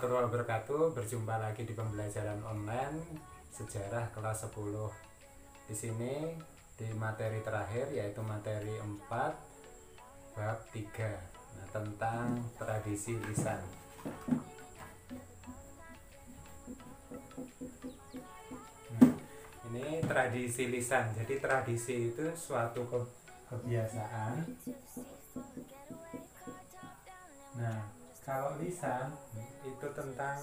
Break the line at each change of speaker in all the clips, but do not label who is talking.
warahmatullahi wabarakatuh. Berjumpa lagi di pembelajaran online sejarah kelas 10. Di sini di materi terakhir yaitu materi 4 bab 3. Nah, tentang tradisi lisan. Nah, ini tradisi lisan. Jadi tradisi itu suatu kebiasaan. Nah, kalau lisan itu tentang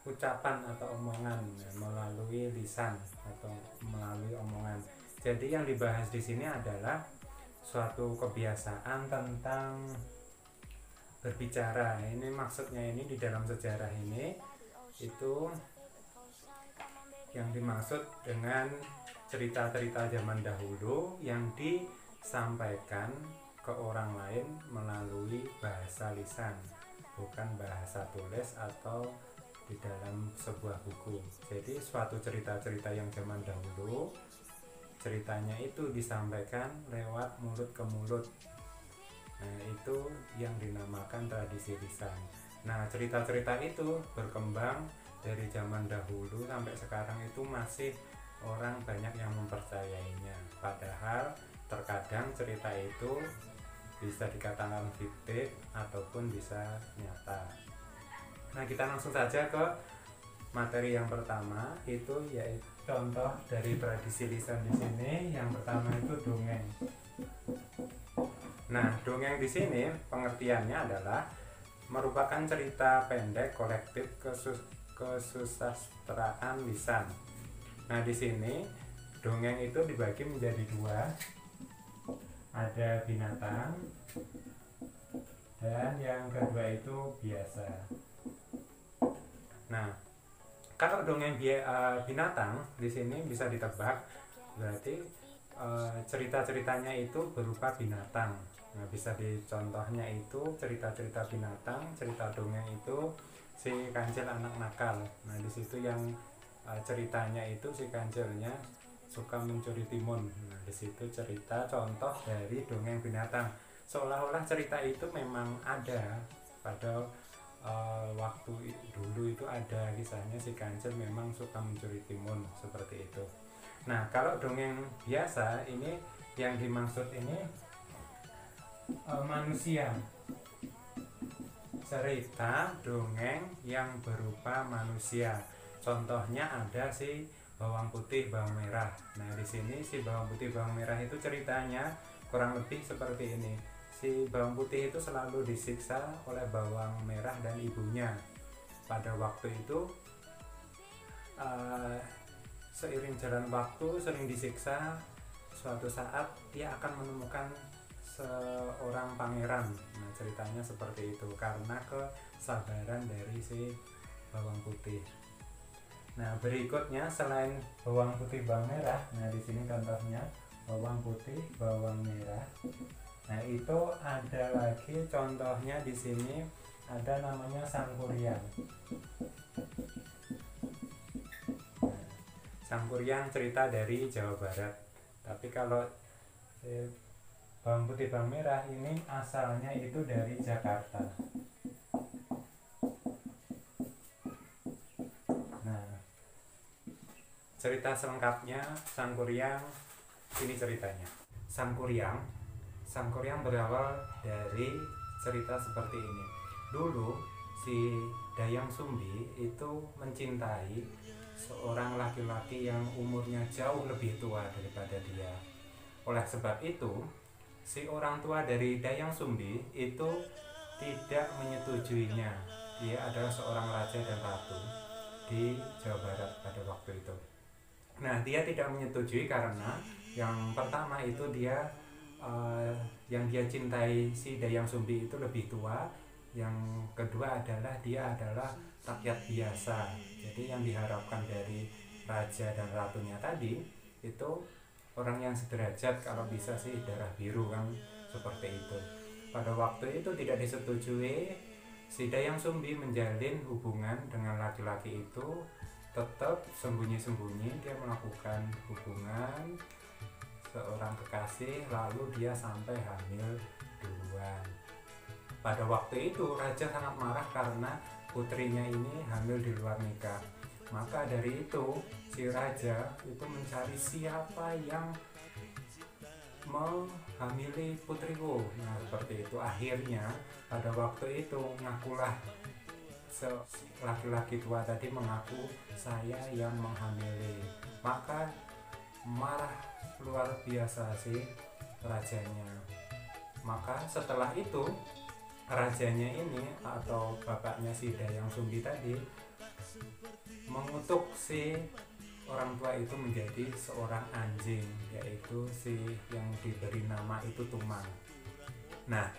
ucapan atau omongan melalui lisan atau melalui omongan. Jadi yang dibahas di sini adalah suatu kebiasaan tentang berbicara. Ini maksudnya ini di dalam sejarah ini itu yang dimaksud dengan cerita-cerita zaman dahulu yang disampaikan ke orang lain melalui bahasa lisan, bukan bahasa tulis atau di dalam sebuah buku. Jadi suatu cerita-cerita yang zaman dahulu ceritanya itu disampaikan lewat mulut ke mulut. Nah, itu yang dinamakan tradisi lisan. Nah, cerita-cerita itu berkembang dari zaman dahulu sampai sekarang itu masih orang banyak yang mempercayainya. Padahal terkadang cerita itu bisa dikatakan fiktif ataupun bisa nyata. Nah, kita langsung saja ke materi yang pertama, itu yaitu contoh dari tradisi lisan di sini. Yang pertama itu dongeng. Nah, dongeng di sini pengertiannya adalah merupakan cerita pendek kolektif kesusastraan lisan. Nah, di sini dongeng itu dibagi menjadi dua. Ada binatang dan yang kedua itu biasa. Nah, kalau dongeng binatang di sini bisa ditebak, berarti cerita-ceritanya itu berupa binatang. Nah, bisa dicontohnya itu cerita-cerita binatang, cerita dongeng itu si kancil anak nakal. Nah, di situ yang ceritanya itu si kancilnya suka mencuri timun. Nah, di situ cerita contoh dari dongeng binatang. Seolah-olah cerita itu memang ada pada waktu dulu itu ada kisahnya si kancil memang suka mencuri timun seperti itu. Nah, kalau dongeng biasa ini yang dimaksud ini manusia. Cerita dongeng yang berupa manusia. Contohnya ada si bawang putih, bawang merah. Nah, di sini si bawang putih, bawang merah itu ceritanya kurang lebih seperti ini. Si bawang putih itu selalu disiksa oleh bawang merah dan ibunya. Pada waktu itu seiring jalan waktu sering disiksa, suatu saat dia akan menemukan seorang pangeran. Nah, ceritanya seperti itu karena kesabaran dari si bawang putih. Nah, berikutnya selain bawang putih, bawang merah, nah di sini contohnya bawang putih, bawang merah. Nah, itu ada lagi contohnya di sini ada namanya Sangkuriang. Nah, Sangkuriang cerita dari Jawa Barat. Tapi kalau bawang putih, bawang merah ini asalnya itu dari Jakarta. Cerita selengkapnya Sangkuriang ini ceritanya. Sangkuriang berawal dari cerita seperti ini. Dulu si Dayang Sumbi itu mencintai seorang laki-laki yang umurnya jauh lebih tua daripada dia. Oleh sebab itu, si orang tua dari Dayang Sumbi itu tidak menyetujuinya. Dia adalah seorang raja dan ratu di Jawa Barat pada waktu itu. Nah, dia tidak menyetujui karena yang pertama itu dia yang dia cintai si Dayang Sumbi itu lebih tua. Yang kedua adalah dia adalah rakyat biasa. Jadi yang diharapkan dari raja dan ratunya tadi itu orang yang sederajat, kalau bisa sih darah biru kan, seperti itu. Pada waktu itu tidak disetujui. Si Dayang Sumbi menjalin hubungan dengan laki-laki itu, tetap sembunyi-sembunyi dia melakukan hubungan seorang kekasih, lalu dia sampai hamil duluan. Pada waktu itu raja sangat marah karena putrinya ini hamil di luar nikah. Maka dari itu si raja itu mencari siapa yang menghamili putriku. Nah seperti itu, akhirnya pada waktu itu ngakulah laki-laki tua tadi mengaku saya yang menghamili. Maka marah luar biasa si rajanya. Maka setelah itu rajanya ini atau bapaknya si Dayang Sumbi tadi mengutuk si orang tua itu menjadi seorang anjing, yaitu si yang diberi nama itu Tumang. Nah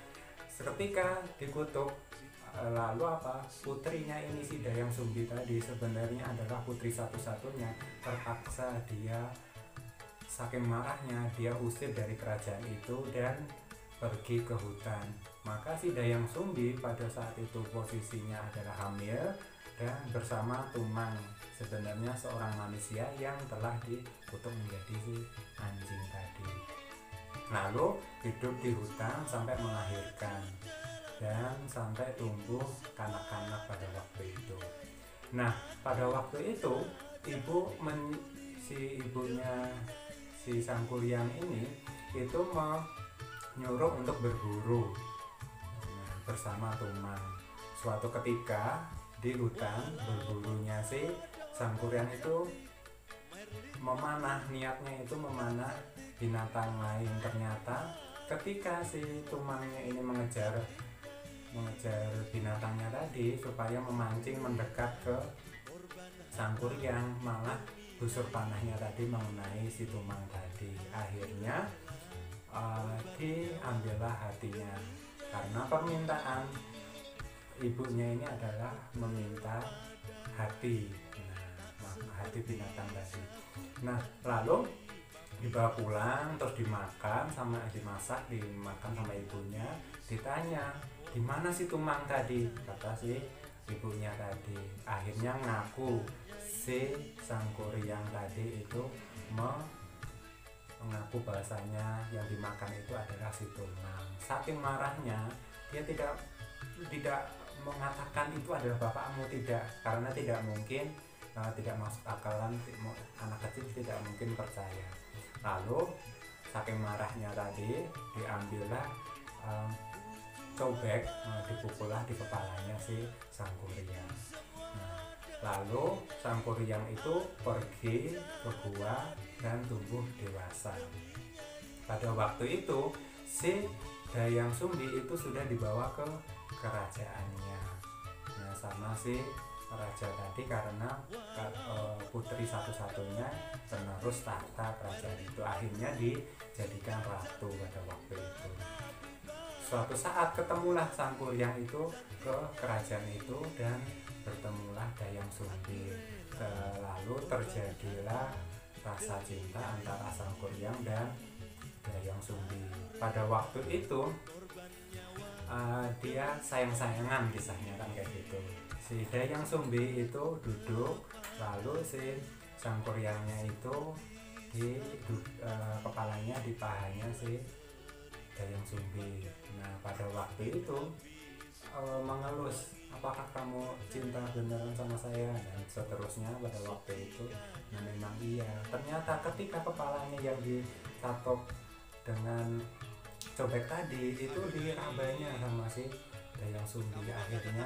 ketika dikutuk, lalu apa, putrinya ini si Dayang Sumbi tadi sebenarnya adalah putri satu-satunya, terpaksa dia saking marahnya dia usir dari kerajaan itu dan pergi ke hutan. Maka si Dayang Sumbi pada saat itu posisinya adalah hamil dan bersama Tumang, sebenarnya seorang manusia yang telah dikutuk menjadi si anjing tadi. Lalu hidup di hutan sampai melahirkan dan sampai tumbuh kanak-kanak pada waktu itu. Nah pada waktu itu si ibunya si Sangkuriang ini itu nyuruh untuk berburu bersama Tumang. Suatu ketika di hutan berburunya si Sangkuriang itu niatnya itu memanah binatang lain. Ternyata ketika si Tumangnya ini mengejar binatangnya tadi supaya memancing mendekat ke Sangkuriang, malah busur panahnya tadi mengenai si Tumang tadi. Akhirnya diambillah hatinya karena permintaan ibunya ini adalah meminta hati, hati binatang tadi. Nah lalu dibawa pulang, terus dimakan sama ibunya. Ditanya di mana si Tumang tadi, kata si ibunya tadi. Akhirnya ngaku si Sangkuriang tadi itu mengaku bahasanya yang dimakan itu adalah si Tumang. Saking marahnya dia tidak mengatakan itu adalah bapakmu, tidak, karena tidak mungkin, tidak masuk akalan, anak kecil tidak mungkin percaya. Lalu saking marahnya tadi diambillah cobek, dipukullah di kepalanya si Sangkuriang. Lalu Sangkuriang itu pergi ke gua dan tumbuh dewasa. Pada waktu itu si Dayang Sumbi itu sudah dibawa ke kerajaannya. Nah sama si raja tadi karena putri satu-satunya penerus tahta kerajaan itu, akhirnya dijadikan ratu pada waktu itu. Suatu saat ketemulah Sangkuriang itu ke kerajaan itu dan bertemulah Dayang Sumbi. Lalu terjadilah rasa cinta antara Sangkuriang dan Dayang Sumbi. Pada waktu itu dia sayang-sayangan, kisahnya kan kayak gitu. Si Dayang Sumbi itu duduk, lalu si Sangkuriangnya itu kepalanya di pahanya si Dayang Sumbi. Nah pada waktu itu mengelus, apakah kamu cinta beneran sama saya, dan seterusnya pada waktu itu. Nah memang iya, ternyata ketika kepalanya yang ditatok dengan cobek tadi itu dirabanya sama si Dayang Sumbi. Akhirnya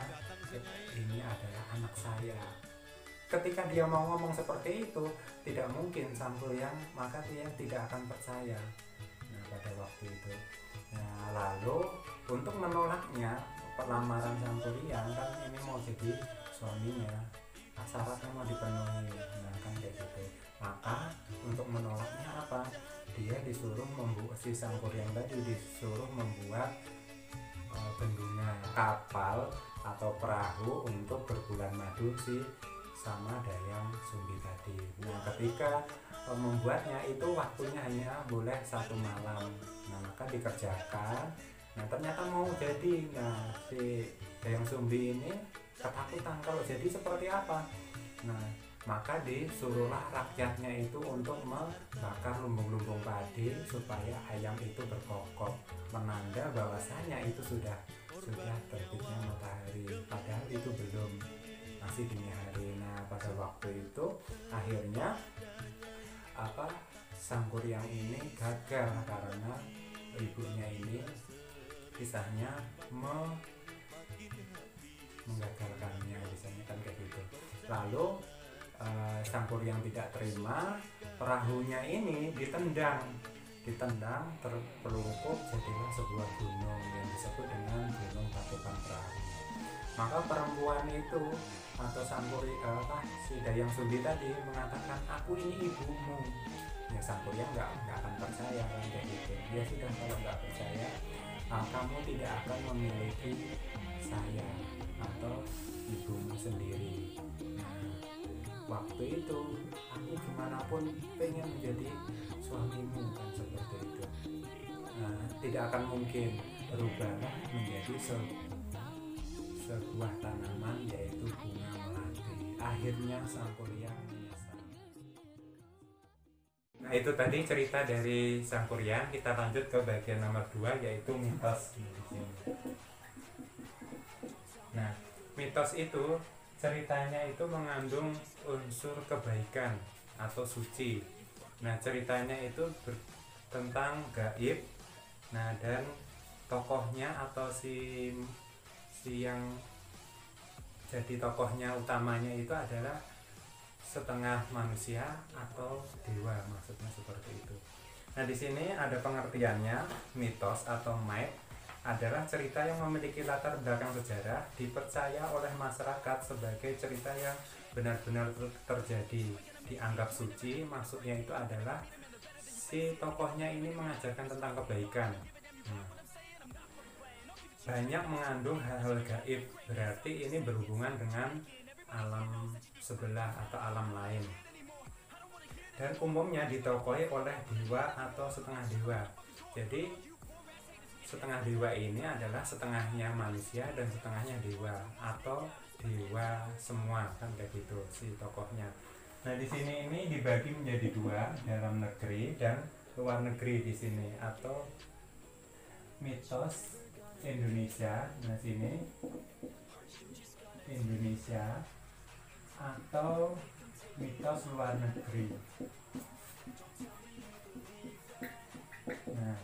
ini adalah anak saya. Ketika dia mau ngomong seperti itu, tidak mungkin Sangkuriang, maka dia tidak akan percaya. Nah pada waktu itu, nah lalu untuk menolaknya lamaran Sangkuriang, kan ini mau jadi suaminya, syaratnya mau dipenuhi, nah kan kayak gitu. Maka untuk menolaknya apa, dia disuruh si Sangkuriang tadi disuruh membuat bendungan, kapal atau perahu untuk berbulan madu sama Dayang Sumbi tadi. Nah ketika membuatnya itu waktunya hanya boleh 1 malam. Nah maka dikerjakan. Nah ternyata mau jadi. Nah si Dayang Sumbi ini ketakutan kalau jadi seperti apa. Nah Maka disuruhlah rakyatnya itu untuk membakar lumbung-lumbung padi supaya ayam itu berkokok, menanda bahwasanya itu sudah terbitnya matahari, padahal itu belum, masih dini hari. Nah, pada waktu itu akhirnya sang kuryang ini gagal karena ibunya ini kisahnya menggagalkannya, misalnya kan kayak gitu. Lalu sang kuryang tidak terima, perahunya ini ditendang terpelungkup, jadilah sebuah gunung yang disebut dengan Gunung Tatukan Perahu. Maka perempuan itu atau si Dayang Sumbi tadi mengatakan, aku ini ibumu. Ya sang kuryang nggak akan percaya kan kayak gitu. Ya sudah, kalau nggak percaya, kamu tidak akan memiliki saya atau ibumu sendiri. Nah, waktu itu aku gimana pun pengen menjadi suamimu kan, seperti itu. Nah, tidak akan mungkin, berubahlah menjadi sebuah tanaman, yaitu bunga melati. Akhirnya sang kuryang menyesal. Nah, itu tadi cerita dari sang kuryang. Kita lanjut ke bagian nomor 2, yaitu mitos. Nah, mitos itu ceritanya itu mengandung unsur kebaikan atau suci. Nah, ceritanya itu tentang gaib. Nah, dan tokohnya atau si yang jadi tokohnya utamanya itu adalah setengah manusia atau dewa, maksudnya seperti itu. Nah, di sini ada pengertiannya. Mitos atau myth adalah cerita yang memiliki latar belakang sejarah, dipercaya oleh masyarakat sebagai cerita yang benar-benar terjadi, dianggap suci. Maksudnya itu adalah si tokohnya ini mengajarkan tentang kebaikan. Banyak mengandung hal-hal gaib, berarti ini berhubungan dengan alam sebelah atau alam lain, dan umumnya ditokohi oleh dewa atau setengah dewa. Jadi setengah dewa ini adalah setengahnya manusia dan setengahnya dewa, atau dewa semua kan kayak gitu si tokohnya. Nah, di sini ini dibagi menjadi 2, dalam negeri dan luar negeri di sini, atau mitos Indonesia. Nah, sini Indonesia atau mitos luar negeri. Nah,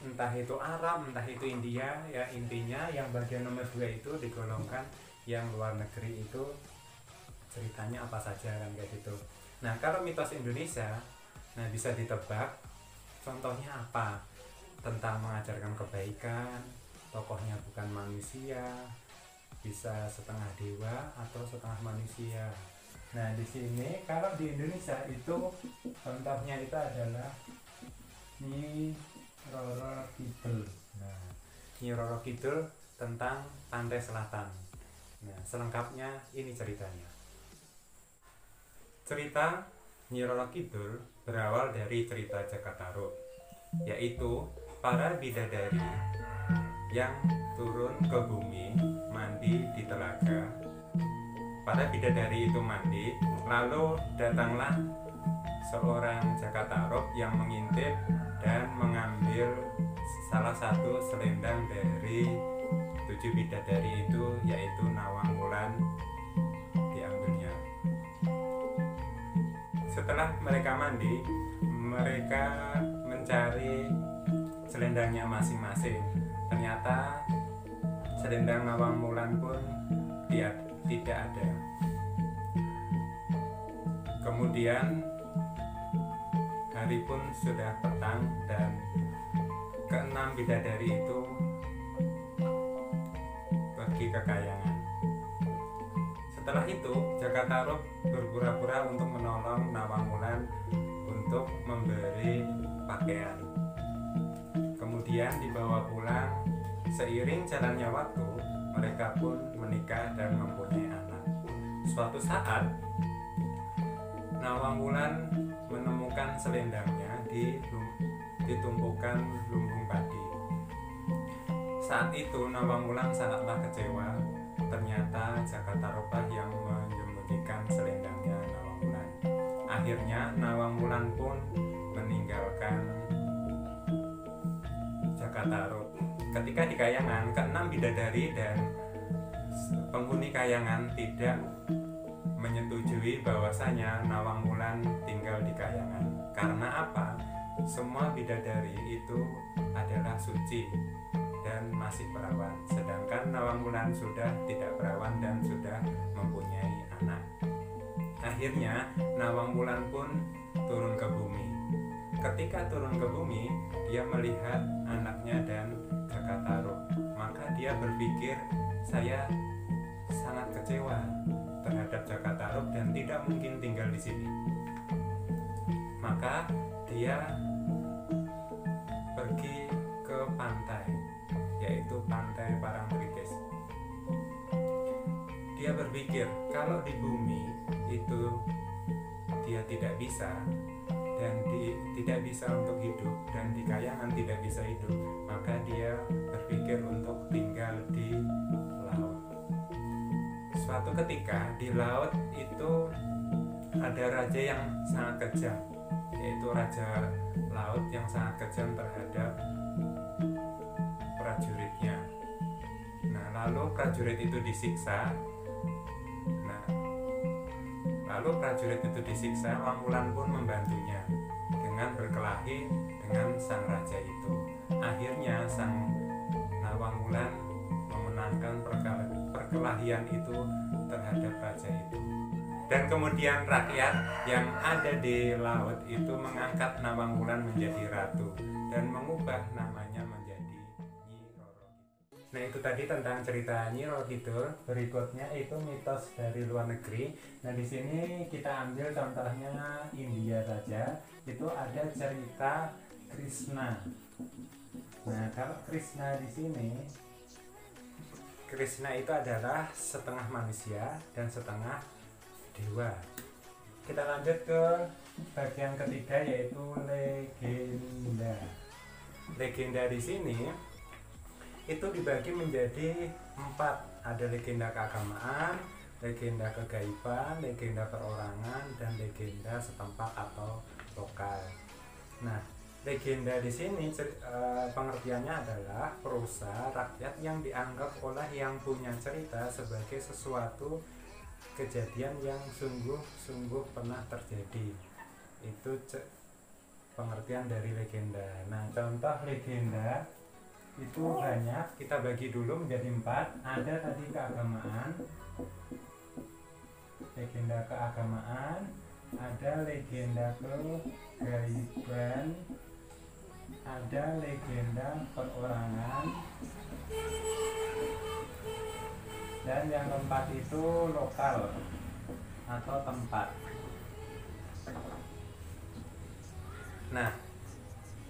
entah itu Arab, entah itu India, ya intinya yang bagian nomor 2 itu digolongkan yang luar negeri. Itu ceritanya apa saja kan kayak gitu. Nah, kalau mitos Indonesia, nah bisa ditebak contohnya apa, tentang mengajarkan kebaikan, tokohnya bukan manusia, bisa setengah dewa atau setengah manusia. Nah, di sini kalau di Indonesia itu contohnya itu adalah Nyi Roro Kidul. Nah, Nyi Roro Kidul tentang pantai selatan. Nah, selengkapnya ini ceritanya. Cerita Nyi Roro Kidul berawal dari cerita Jakatarup, yaitu para bidadari yang turun ke bumi mandi di telaga. Para bidadari itu mandi, lalu datanglah seorang Jakatarup yang mengintip dan mengambil salah satu selendang dari 7 bidadari itu, yaitu Nawang Wulan, diambilnya. Setelah mereka mandi, mereka mencari selendangnya masing-masing. Ternyata selendang Nawang Wulan pun tidak ada. Kemudian hari pun sudah petang dan ke-6 bidadari itu pergi ke kayangan. Setelah itu Jakatarup berpura-pura untuk menolong Nawang Wulan untuk memberi pakaian. Kemudian dibawa pulang. Seiring jalannya waktu, mereka pun menikah dan mempunyai anak. Suatu saat Nawang Wulan menemukan selendangnya di tumpukan lumbung padi. Saat itu Nawang Wulan sangatlah kecewa ternyata Jakatarupa yang menyembunyikan selendangnya Nawang Wulan. Akhirnya Nawang Wulan pun meninggalkan Jakatarup. Ketika di Kayangan, keenam bidadari dan penghuni Kayangan tidak menyetujui bahwasanya Nawang Wulan tinggal di Kayangan. Karena apa? Semua bidadari itu adalah suci dan masih perawan, sedangkan Nawang Wulan sudah tidak perawan dan sudah mempunyai anak. Akhirnya Nawang Wulan pun turun ke bumi. Ketika turun ke bumi, dia melihat anaknya dan Jakatarup. Maka dia berpikir, saya sangat kecewa terhadap Jakatarup dan tidak mungkin tinggal di sini. Maka dia pergi ke pantai, yaitu pantai Parangtritis. Dia berpikir kalau di bumi itu dia tidak bisa dan tidak bisa untuk hidup, dan di Kayangan tidak bisa hidup, maka dia berpikir untuk tinggal di laut. Suatu ketika di laut itu ada raja yang sangat kejam, yaitu raja laut yang sangat kejam terhadap prajuritnya. Nah, lalu prajurit itu disiksa. Nawang Wulan pun membantunya dengan berkelahi dengan sang raja itu. Akhirnya sang Nawang Wulan memenangkan perkelahian itu terhadap raja itu. Dan kemudian rakyat yang ada di laut itu mengangkat Nawang Wulan menjadi ratu dan mengubah namanya menjadi Nyi Roro Kidul. Nah, itu tadi tentang cerita Nyi Roro Kidul. Berikutnya itu mitos dari luar negeri. Nah, di sini kita ambil contohnya India saja. Itu ada cerita Krishna. Nah, kalau Krishna di sini, Krishna itu adalah setengah manusia dan setengah dewa. Kita lanjut ke bagian ketiga, yaitu legenda. Legenda di sini itu dibagi menjadi 4. Ada legenda keagamaan, legenda kegaiban, legenda perorangan, dan legenda setempat atau lokal. Nah, legenda di sini pengertiannya adalah prosa rakyat yang dianggap oleh yang punya cerita sebagai sesuatu kejadian yang sungguh-sungguh pernah terjadi. Itu pengertian dari legenda. Nah, contoh legenda itu banyak, kita bagi dulu menjadi 4. Ada tadi keagamaan, legenda keagamaan, ada legenda kegaiban, ada legenda perorangan, dan yang keempat itu lokal atau tempat. Nah,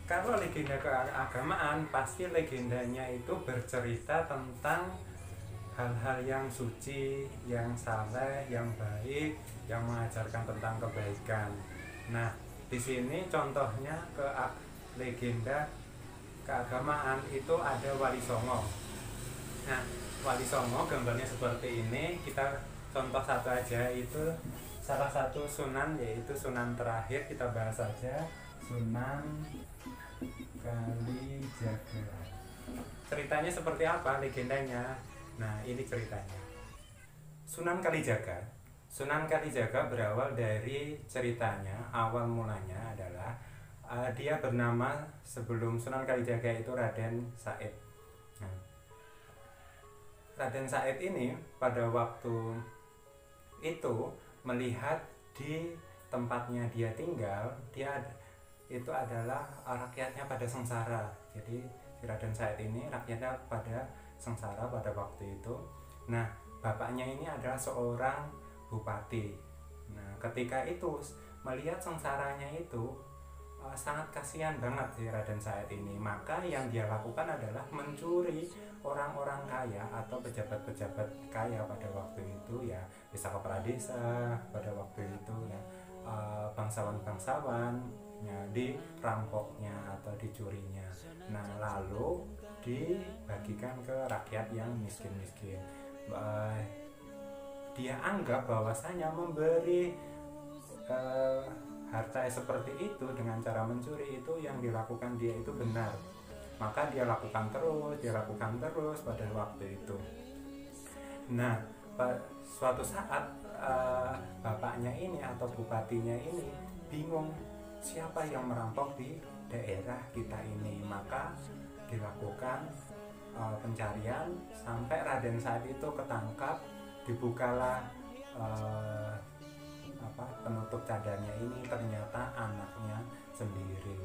kalau legenda keagamaan, pasti legendanya itu bercerita tentang hal-hal yang suci, yang saleh, yang baik, yang mengajarkan tentang kebaikan. Nah, di sini contohnya legenda keagamaan itu ada Wali Songo. Nah, Wali Songo gambarnya seperti ini. Kita contoh satu aja, itu salah satu sunan, yaitu Sunan terakhir kita bahas saja, Sunan Kalijaga. Ceritanya seperti apa legendanya? Nah, ini ceritanya. Sunan Kalijaga. Sunan Kalijaga berawal dari ceritanya, awal mulanya adalah dia bernama sebelum Sunan Kalijaga itu Raden Said. Nah, Raden Said ini pada waktu itu melihat di tempatnya dia tinggal, itu adalah rakyatnya pada sengsara. Jadi si Raden Said ini rakyatnya pada sengsara pada waktu itu. Nah, bapaknya ini adalah seorang bupati. Nah, ketika itu melihat sengsaranya itu sangat kasihan banget si Raden Said ini. Maka yang dia lakukan adalah mencuri orang-orang kaya atau pejabat-pejabat kaya pada waktu itu, ya desa kepala desa pada waktu itu, ya bangsawan-bangsawan, ya dirampoknya atau dicurinya. Nah, lalu dibagikan ke rakyat yang miskin-miskin. eh, dia anggap bahwasanya memberi harta seperti itu dengan cara mencuri itu yang dilakukan dia itu benar, maka dia lakukan terus pada waktu itu. Nah, suatu saat bapaknya ini atau bupatinya ini bingung siapa yang merampok di daerah kita ini, maka dilakukan pencarian sampai Raden Said itu ketangkap, dibukalah penutup cadarnya ini, ternyata anaknya sendiri.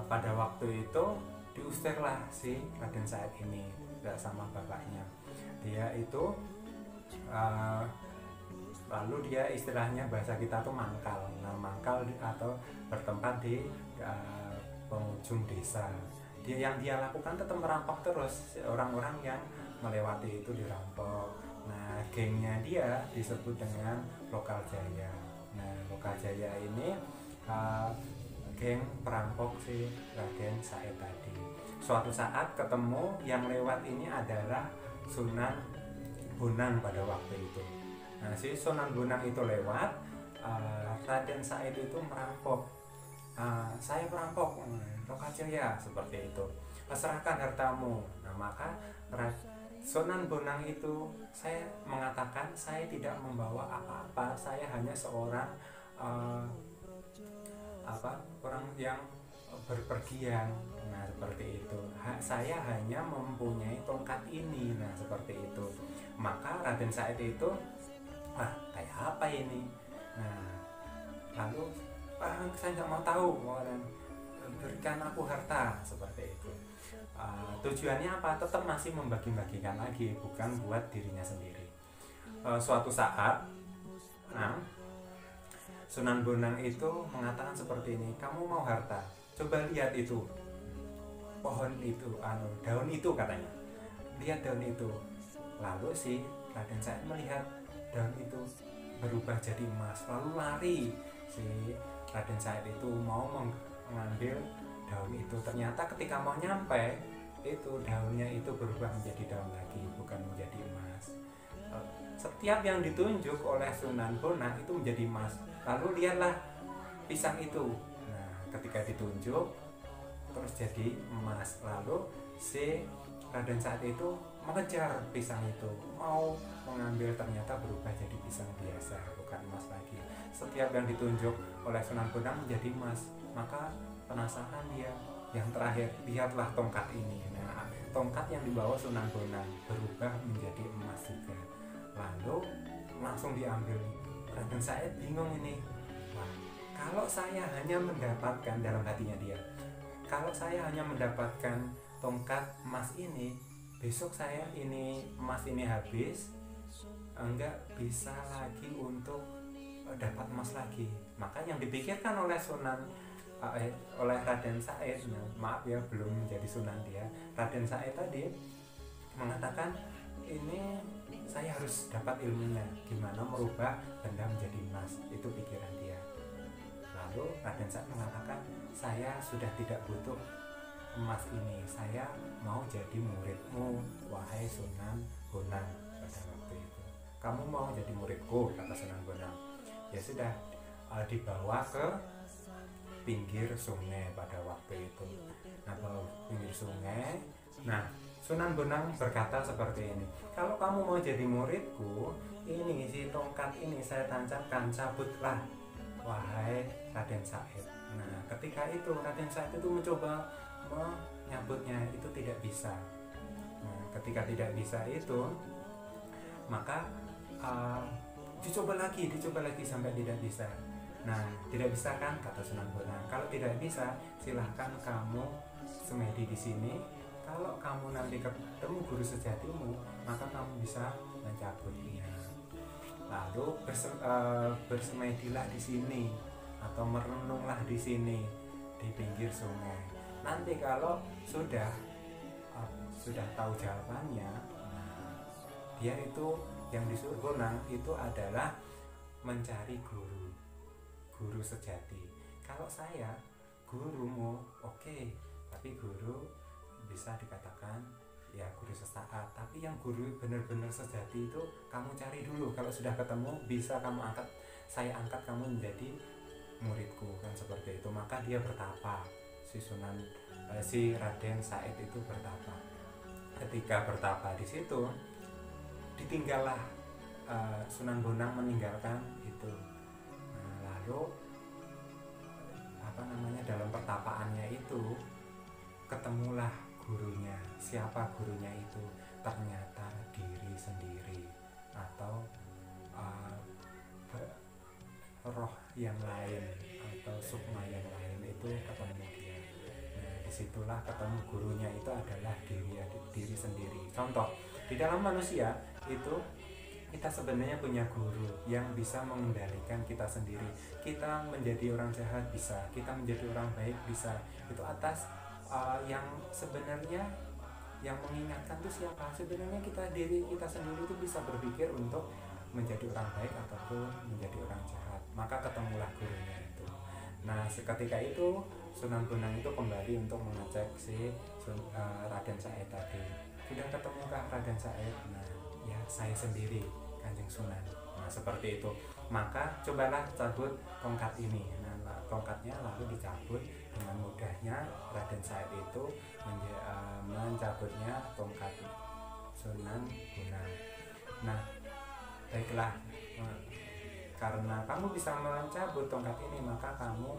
Pada waktu itu diusirlah si Raden Said ini sama bapaknya. Dia itu lalu dia istilahnya bahasa kita tuh mangkal. Nah, mangkal atau bertempat di penghujung desa. Yang dia lakukan tetap merampok terus, orang-orang yang melewati itu dirampok. Nah, gengnya dia disebut dengan Lokal Jaya. Nah, Lokal Jaya ini geng perampok si Raden Said tadi. Suatu saat ketemu, yang lewat ini adalah Sunan Bonang pada waktu itu. Nah, si Sunan Bonang itu lewat, Raden Said itu merampok. Saya perampok, Lokal Jaya, seperti itu. Serahkan hartamu. Nah, maka Sunan Bonang itu saya mengatakan saya tidak membawa apa-apa, saya hanya seorang orang yang berpergian. Nah, seperti itu. Saya hanya mempunyai tongkat ini. Nah, seperti itu. Maka Raden Said itu kayak apa ini? Nah, lalu saya nggak mau tahu, berikan aku harta, seperti itu. Tujuannya apa? Tetap masih membagi-bagikan lagi, bukan buat dirinya sendiri. Suatu saat Sunan Bonang itu mengatakan seperti ini, kamu mau harta? Coba lihat itu pohon itu, daun itu, katanya. Lihat daun itu. Lalu si Raden Said melihat daun itu berubah jadi emas, lalu lari. Si Raden Said itu mau mengambil daun itu. Ternyata ketika mau nyampe, itu daunnya itu berubah menjadi daun lagi, bukan menjadi emas. Setiap yang ditunjuk oleh Sunan Bonang itu menjadi emas. Lalu lihatlah pisang itu. Nah, ketika ditunjuk terus jadi emas. Lalu si Raden Said itu mengejar pisang itu, mau mengambil, ternyata berubah jadi pisang biasa, bukan emas lagi. Setiap yang ditunjuk oleh Sunan Bonang menjadi emas. Maka penasaran dia. Yang terakhir, lihatlah tongkat ini. Nah, tongkat yang dibawa Sunan Bonang berubah menjadi emas juga. Lalu langsung diambil. Raden Said bingung ini. Wah, kalau saya hanya mendapatkan, dalam hatinya dia, kalau saya hanya mendapatkan tongkat emas ini, besok saya ini emas ini habis, enggak bisa lagi untuk dapat emas lagi. Maka yang dipikirkan oleh oleh Raden Said, maaf ya, belum menjadi Sunan dia, Raden Said tadi mengatakan, ini saya harus dapat ilmunya, gimana merubah benda menjadi emas. Itu pikiran dia. Lalu Raden Said mengatakan, saya sudah tidak butuh emas ini, saya mau jadi muridmu, wahai Sunan Bonang. Pada waktu itu, kamu mau jadi muridku, kata Sunan Bonang. Ya sudah, dibawa ke pinggir sungai pada waktu itu. Nah, ke pinggir sungai. Nah, Sunan Bonang berkata seperti ini, kalau kamu mau jadi muridku, ini si tongkat ini saya tancapkan, cabutlah wahai Raden Said. Nah, ketika itu Raden Said itu mencoba menyabutnya, itu tidak bisa. Nah, ketika tidak bisa itu, maka dicoba lagi sampai tidak bisa. Nah, tidak bisa kan, kata Sunan Bonang. Kalau tidak bisa, silahkan kamu semedi di sini. Kalau kamu nanti ketemu guru sejatimu, maka kamu bisa mencabutnya. Lalu bersemedilah di sini atau merenunglah di sini di pinggir sungai. Nanti kalau sudah tahu jawabannya, nah, dia itu yang disuruh Bonang itu adalah mencari guru sejati. Kalau saya gurumu, oke, tapi guru bisa dikatakan ya guru sesaat, tapi yang guru benar-benar sejati itu kamu cari dulu. Kalau sudah ketemu, bisa kamu angkat, saya angkat kamu menjadi muridku, kan seperti itu. Maka dia bertapa, si Raden Said itu bertapa. Ketika bertapa di situ, ditinggallah Sunan Bonang meninggalkan itu. Nah, lalu dalam pertapaannya itu ketemulah gurunya. Siapa gurunya itu? Ternyata diri sendiri atau roh yang lain atau sukma yang lain itu ketemu dia. Nah, disitulah ketemu gurunya itu adalah diri sendiri. Contoh, di dalam manusia itu kita sebenarnya punya guru yang bisa mengendalikan kita sendiri. Kita menjadi orang jahat bisa, kita menjadi orang baik bisa. Itu atas yang sebenarnya yang mengingatkan itu siapa? Sebenarnya diri kita sendiri itu bisa berpikir untuk menjadi orang baik ataupun menjadi orang jahat. Maka ketemulah gurunya itu. Nah, seketika itu Sunan Bonang itu kembali untuk mengecek si Raden Said tadi. Sudah ketemukah Raden Said? Nah, ya saya sendiri, Kanjeng Sunan. Nah, seperti itu. Maka cobalah cabut tongkat ini. Nah, tongkatnya lalu dicabut. Dengan mudahnya Raden Said itu mencabutnya tongkat Sunan Bonang. Nah, baiklah, karena kamu bisa mencabut tongkat ini, maka kamu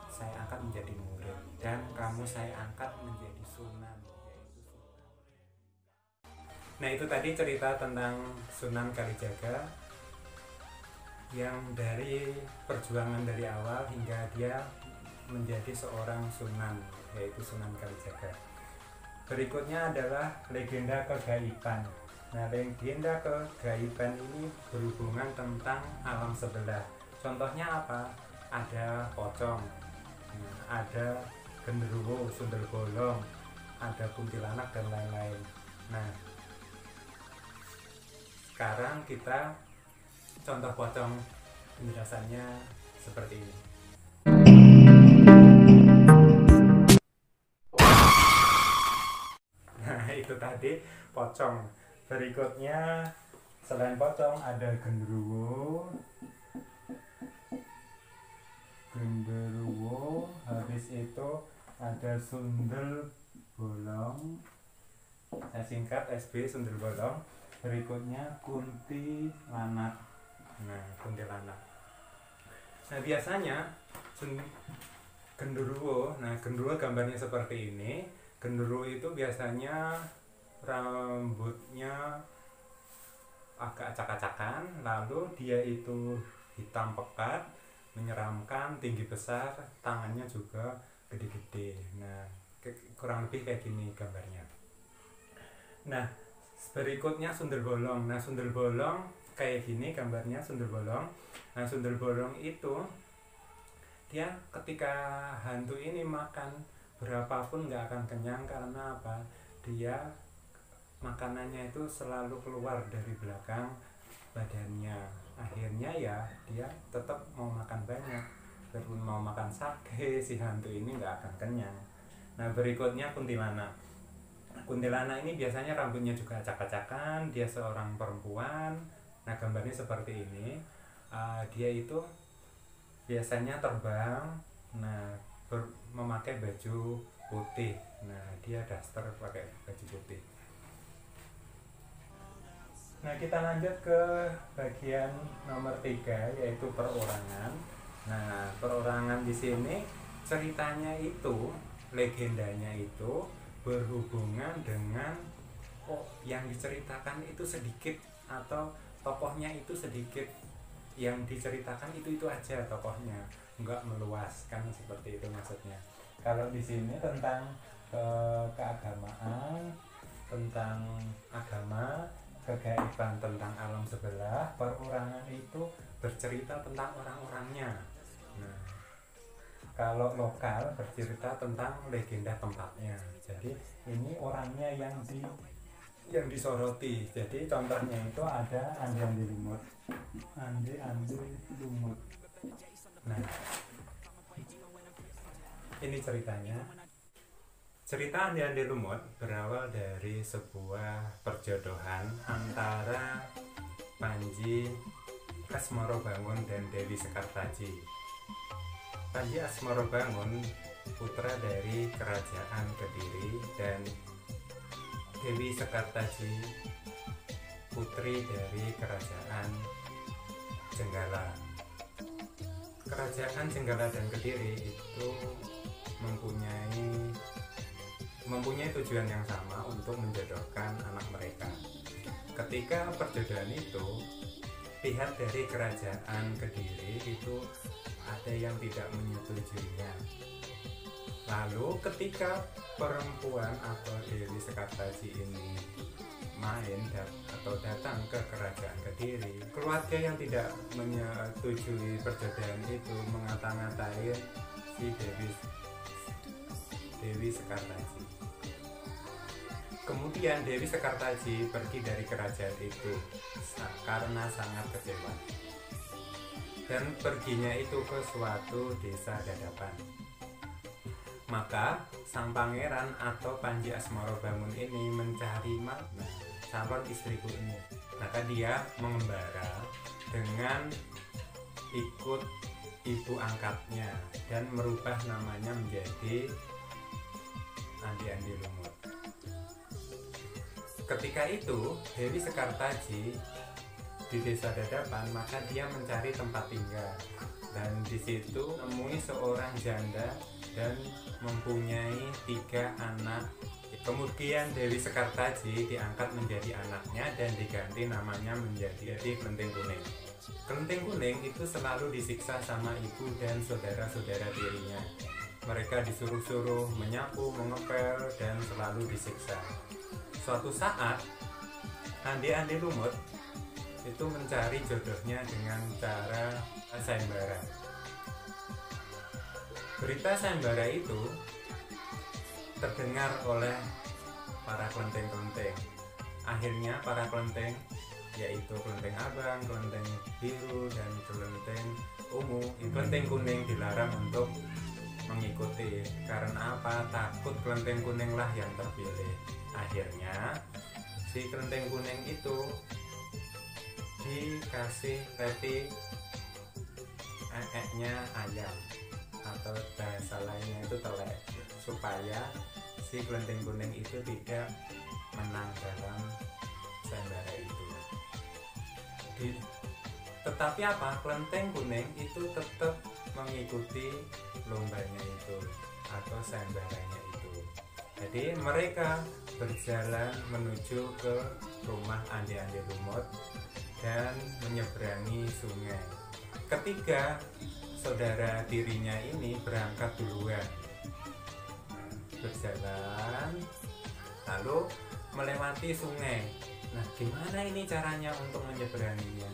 saya angkat menjadi murid, dan kamu saya angkat menjadi sunan, yaitu sunan. Nah, itu tadi cerita tentang Sunan Kalijaga yang dari perjuangan dari awal hingga dia menjadi seorang sunan, yaitu Sunan Kalijaga. Berikutnya adalah legenda kegaiban. Nah, legenda kegaiban ini berhubungan tentang alam sebelah. Contohnya apa? Ada pocong, ada genderuwo, sundel bolong, ada kuntilanak dan lain-lain. Nah, sekarang kita contoh pocong, penjelasannya seperti ini. Nah, itu tadi pocong. Berikutnya selain pocong ada genderuwo, habis itu ada sundel bolong, saya singkat SB, sundel bolong. Berikutnya kuntilanak. Nah, kuntilanak. Nah, biasanya genderuwo, gambarnya seperti ini. Genderuwo itu biasanya rambutnya agak acak-acakan, lalu dia itu hitam pekat, menyeramkan, tinggi besar, tangannya juga gede-gede. Nah, kurang lebih kayak gini gambarnya. Nah, berikutnya sundel bolong. Nah, sundel bolong kayak gini gambarnya, sundel bolong. Nah, sundel bolong itu dia ketika hantu ini makan berapapun nggak akan kenyang. Karena apa? Dia makanannya itu selalu keluar dari belakang badannya. Akhirnya ya dia tetap mau makan banyak, terus mau makan sate, si hantu ini nggak akan kenyang. Nah, berikutnya kuntilanak. Kuntilanak ini biasanya rambutnya juga acak-acakan, dia seorang perempuan. Nah, gambarnya seperti ini. Dia itu biasanya terbang, nah memakai baju putih. Nah, dia daster pakai baju putih. Nah, kita lanjut ke bagian nomor 3, yaitu perorangan. Nah, perorangan di sini ceritanya itu, legendanya itu berhubungan dengan yang diceritakan itu sedikit, atau tokohnya itu sedikit. Yang diceritakan itu aja tokohnya, enggak meluas, kan seperti itu maksudnya. Kalau di sini tentang keagamaan, tentang agama, kegaiban tentang alam sebelah. Perorangan itu bercerita tentang orang-orangnya. Nah, kalau lokal bercerita tentang legenda tempatnya. Jadi ini orangnya yang disoroti. Jadi contohnya itu ada Andi Lumut. Nah, ini ceritanya. Cerita Andi-Andi Lumut berawal dari sebuah perjodohan antara Panji Asmorobangun dan Dewi Sekartaji. Panji Asmorobangun putra dari Kerajaan Kediri dan Dewi Sekartaji putri dari Kerajaan Jenggala. Kerajaan Jenggala dan Kediri itu mempunyai tujuan yang sama untuk menjodohkan anak mereka. Ketika perjodohan itu, pihak dari Kerajaan Kediri itu ada yang tidak menyetujuinya. Lalu ketika perempuan atau Dewi Sekartaji ini datang ke Kerajaan Kediri, keluarga yang tidak menyetujui perjodohan itu mengata-ngatai si Dewi Sekartaji. Kemudian Dewi Sekartaji pergi dari kerajaan itu karena sangat kecewa, dan perginya itu ke suatu desa dadapan. Maka sang pangeran atau Panji Asmorobangun ini mencari makna calon istriku ini. Maka dia mengembara dengan ikut ibu angkatnya dan merubah namanya menjadi Andi-Andi Lumut. Ketika itu Dewi Sekartaji di desa dadapan, maka dia mencari tempat tinggal, dan di situ menemui seorang janda dan mempunyai 3 anak. Kemudian Dewi Sekartaji diangkat menjadi anaknya dan diganti namanya menjadi Kelenteng Kuning. Kelenteng Kuning itu selalu disiksa sama ibu dan saudara-saudara tirinya. Mereka disuruh-suruh menyapu, mengepel, dan selalu disiksa. Suatu saat Andi-Andi Lumut itu mencari jodohnya dengan cara sayembara. Berita sayembara itu terdengar oleh para kelenteng-kelenteng. Akhirnya para kelenteng, yaitu kelenteng abang, kelenteng biru, dan kelenteng ungu, kelenteng kuning dilarang untuk mengikuti. Karena apa? Takut kelenteng kuning lah yang terpilih. Akhirnya si kelenteng kuning itu dikasih reti nya ayam, atau bahasa lainnya itu telek, supaya si kelenteng kuning itu tidak menang dalam sayembara itu. Tetapi apa? Kelenteng kuning itu tetap mengikuti lombanya itu atau sayembaranya itu. Jadi mereka berjalan menuju ke rumah Andi-Andi Lumut dan menyeberangi sungai. Ketiga saudara tirinya ini berangkat duluan, berjalan lalu melewati sungai. Nah, gimana ini caranya untuk menyeberanginya?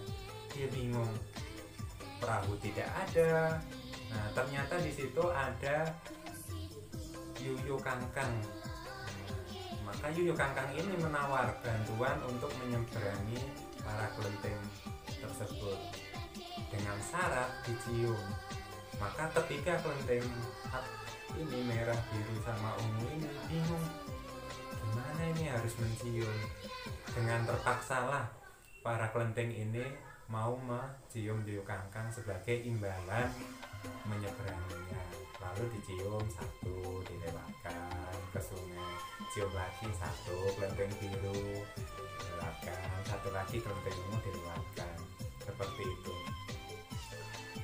Dia bingung, perahu tidak ada. Nah, ternyata di situ ada Yuyu Kangkang. Maka Yuyu Kangkang ini menawar bantuan untuk menyeberangi para kelenteng tersebut dengan syarat dicium. Maka ketiga kelenteng ini, merah, biru, sama ungu ini bingung, gimana ini harus mencium. Dengan terpaksalah para kelenteng ini mau mencium Yuyu Kangkang sebagai imbalan menyeberanginya. Lalu dicium, 1 dilewatkan ke sungai, cium lagi 1 kelenteng biru dilewatkan, 1 lagi kelenteng ungu dilewatkan, seperti itu.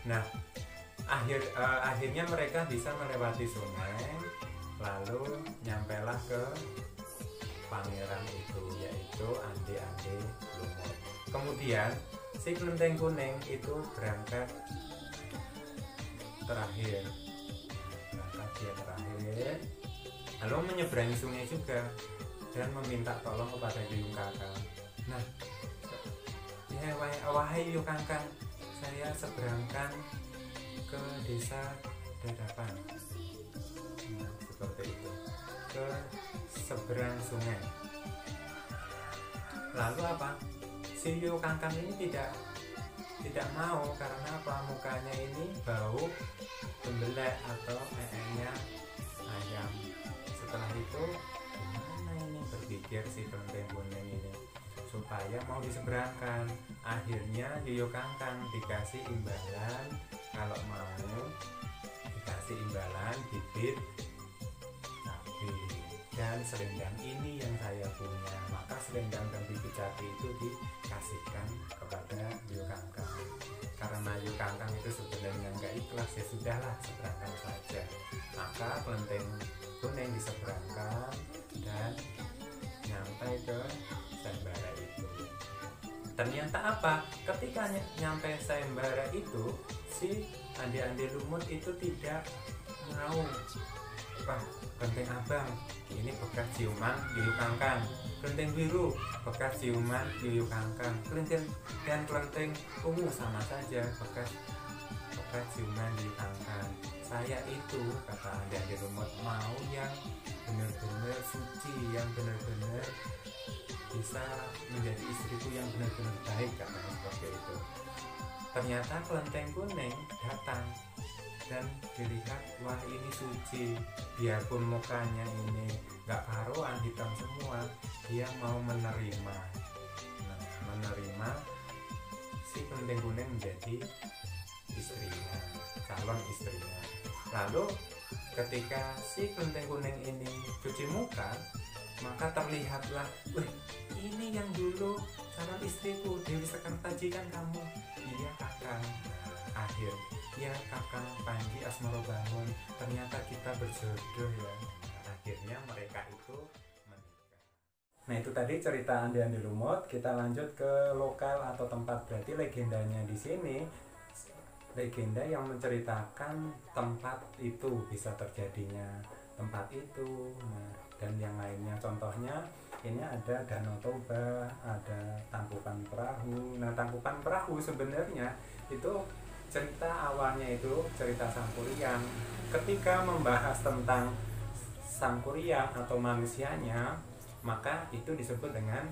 Nah, akhirnya mereka bisa melewati sungai, lalu nyampelah ke pangeran itu, yaitu Andi-Andi Lumut. Kemudian si kelenteng kuning itu berangkat terakhir, lalu menyeberangi sungai juga dan meminta tolong kepada Yuyu Kangkang. Nah, ya wahai Yuyu Kangkang, saya seberangkan ke desa dadapan. Nah, seperti itu, ke seberang sungai. Lalu apa? Si Yuyu Kangkang ini tidak mau, karena apa? Mukanya ini bau gembelek atau nya ayam, setelah itu gimana ini, berpikir si kelenteng kuning ini supaya mau diseberangkan. Akhirnya Yoyo Kangkang dikasih imbalan, kalau mau dikasih imbalan bibit cabai. Dan selendang ini yang saya punya, maka selendang dan bibit cabai itu dikasihkan kepada Yoyo Kangkang. Karena Yoyo Kangkang itu sebenarnya nggak ikhlas, ya sudahlah, seberangkan saja. Maka kelenteng kuning diseberangkan dan nyampe ke sayembara itu. Ternyata apa? Ketika nyampe sayembara itu, si Ande-Ande Lumut itu tidak mau. Wah, kelenteng abang ini bekas ciuman Yoyo Kangkang, kelenteng biru bekas ciuman Yoyo Kangkang, kelenteng dan kelenteng ungu sama saja bekas ciuman Yoyo Kangkang. Saya itu, kata Ande-Ande Lumut, mau yang benar-benar suci, yang benar-benar bisa menjadi istriku yang benar-benar baik, katanya seperti itu. Ternyata kelenteng kuning datang dan dilihat, wah ini suci, biarpun mukanya ini gak karuan, hitam semua, dia mau menerima. Nah, menerima si kelenteng kuning menjadi istrinya, calon istrinya. Lalu ketika si kelenteng kuning ini cuci muka, maka terlihatlah, wih, ini yang dulu calon istriku, Dewi Sekartaji kan kamu? Iya Kakang. Nah, akhir, ya Kakang Panji Asmarobangun, ternyata kita berjodoh ya. Nah, akhirnya mereka itu menikah. Nah, itu tadi cerita Ande-Ande Lumut. Kita lanjut ke lokal atau tempat. Berarti legendanya di sini, legenda yang menceritakan tempat itu, bisa terjadinya tempat itu. Nah, dan yang lainnya, contohnya ini ada Danau Toba, ada Tangkuban Perahu. Nah, Tangkuban Perahu sebenarnya itu cerita awalnya itu cerita Sangkuriang. Ketika membahas tentang Sangkuriang atau manusianya, maka itu disebut dengan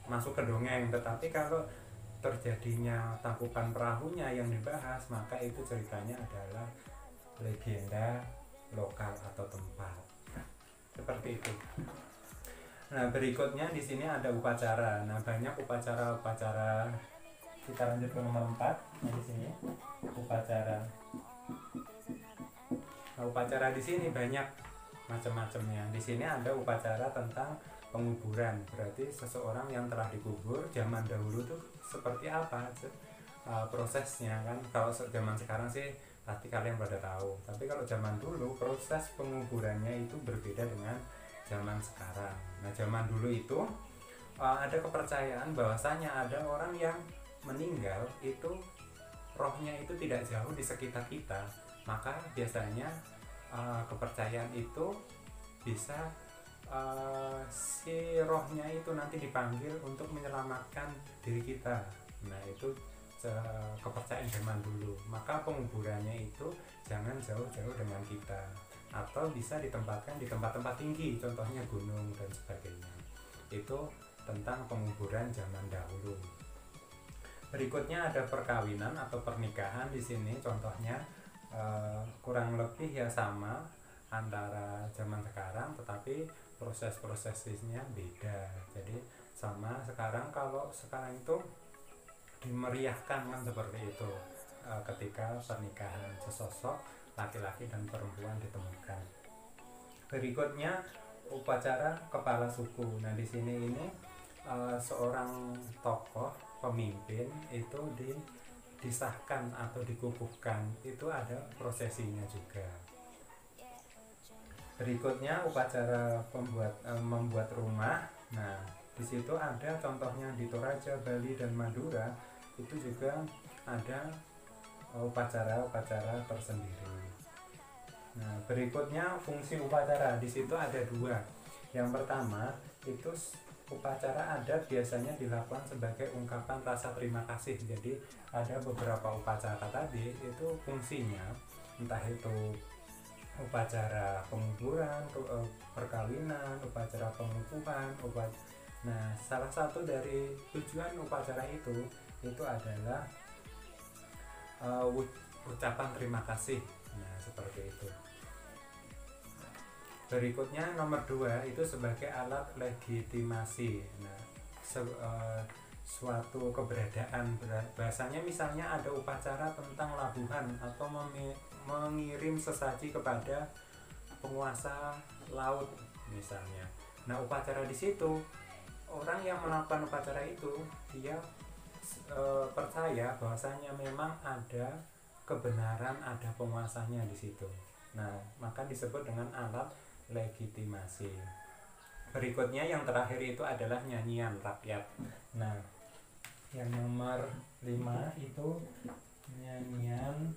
masuk ke dongeng. Tetapi kalau terjadinya Tangkuban Perahunya yang dibahas, maka itu ceritanya adalah legenda lokal atau tempat. Seperti itu. Nah, berikutnya di sini ada upacara. Nah, banyak upacara-upacara. Kita lanjut ke nomor 4. Nah, di sini upacara. Nah, upacara di sini banyak macam-macamnya. Di sini ada upacara tentang penguburan. Berarti seseorang yang telah dikubur zaman dahulu tuh seperti apa prosesnya kan? Kalau zaman sekarang sih pasti kalian pada tahu. Tapi kalau zaman dulu proses penguburannya itu berbeda dengan zaman sekarang. Nah, zaman dulu itu ada kepercayaan bahwasanya ada orang yang meninggal itu rohnya itu tidak jauh di sekitar kita. Maka biasanya kepercayaan itu bisa si rohnya itu nanti dipanggil untuk menyelamatkan diri kita. Nah, itu kepercayaan zaman dulu. Maka penguburannya itu jangan jauh-jauh dengan kita, atau bisa ditempatkan di tempat-tempat tinggi, contohnya gunung dan sebagainya. Itu tentang penguburan zaman dahulu. Berikutnya ada perkawinan atau pernikahan. Di sini contohnya kurang lebih ya sama antara zaman sekarang, tetapi proses-prosesnya beda. Jadi sama sekarang, kalau sekarang itu dimeriahkan kan seperti itu, ketika pernikahan sesosok laki-laki dan perempuan ditemukan. Berikutnya upacara kepala suku. Nah, di sini ini seorang tokoh pemimpin itu disahkan atau dikukuhkan, itu ada prosesinya juga. Berikutnya upacara membuat rumah. Nah, di situ ada contohnya di Toraja, Bali dan Madura, itu juga ada upacara-upacara tersendiri. Nah, berikutnya fungsi upacara. Di situ ada 2. Yang pertama itu upacara adat biasanya dilakukan sebagai ungkapan rasa terima kasih. Jadi ada beberapa upacara tadi itu fungsinya entah itu upacara penguburan, perkawinan, upacara pengukuhan, Nah, salah satu dari tujuan upacara itu adalah ucapan terima kasih. Nah, seperti itu. Berikutnya nomor 2 itu sebagai alat legitimasi. Nah, suatu keberadaan, bahasanya misalnya ada upacara tentang labuhan atau mengirim sesaji kepada penguasa laut misalnya. Nah, upacara di situ, orang yang melakukan upacara itu dia percaya bahwasanya memang ada kebenaran, ada penguasanya di situ. Nah, maka disebut dengan alat legitimasi. Berikutnya yang terakhir itu adalah nyanyian rakyat. Nah, yang nomor 5 itu nyanyian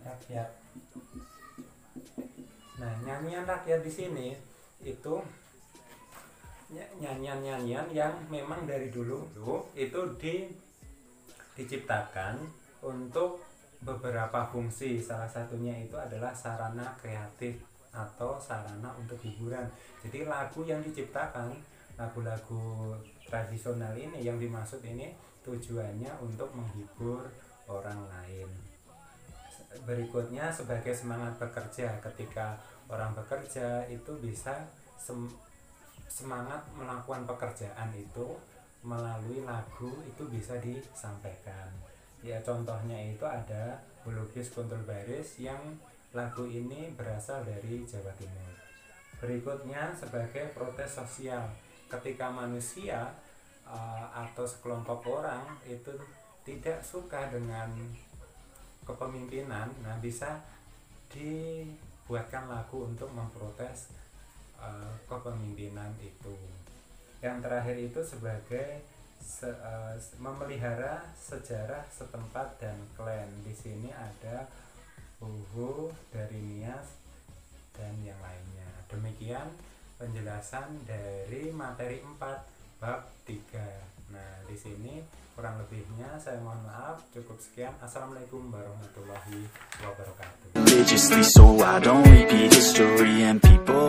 rakyat. Nah, nyanyian rakyat di sini itu nyanyian-nyanyian yang memang dari dulu itu diciptakan untuk beberapa fungsi. Salah satunya itu adalah sarana kreatif atau sarana untuk hiburan. Jadi lagu yang diciptakan, lagu-lagu tradisional ini yang dimaksud ini tujuannya untuk menghibur orang lain. Berikutnya sebagai semangat bekerja. Ketika orang bekerja itu bisa semangat melakukan pekerjaan itu melalui lagu itu bisa disampaikan. Ya, contohnya itu ada Bulukis Kuntul Baris yang lagu ini berasal dari Jawa Timur. Berikutnya sebagai protes sosial. Ketika manusia atau sekelompok orang itu tidak suka dengan kepemimpinan, nah bisa dibuatkan lagu untuk memprotes kepemimpinan itu. Yang terakhir itu sebagai memelihara sejarah setempat dan klan. Di sini ada Huhu, dari Nias, dan yang lainnya. Demikian penjelasan dari materi 4 bab 3. Nah, di sini kurang lebihnya saya mohon maaf. Cukup sekian. Assalamualaikum warahmatullahi wabarakatuh.
Religiously, so I don't repeat history, and people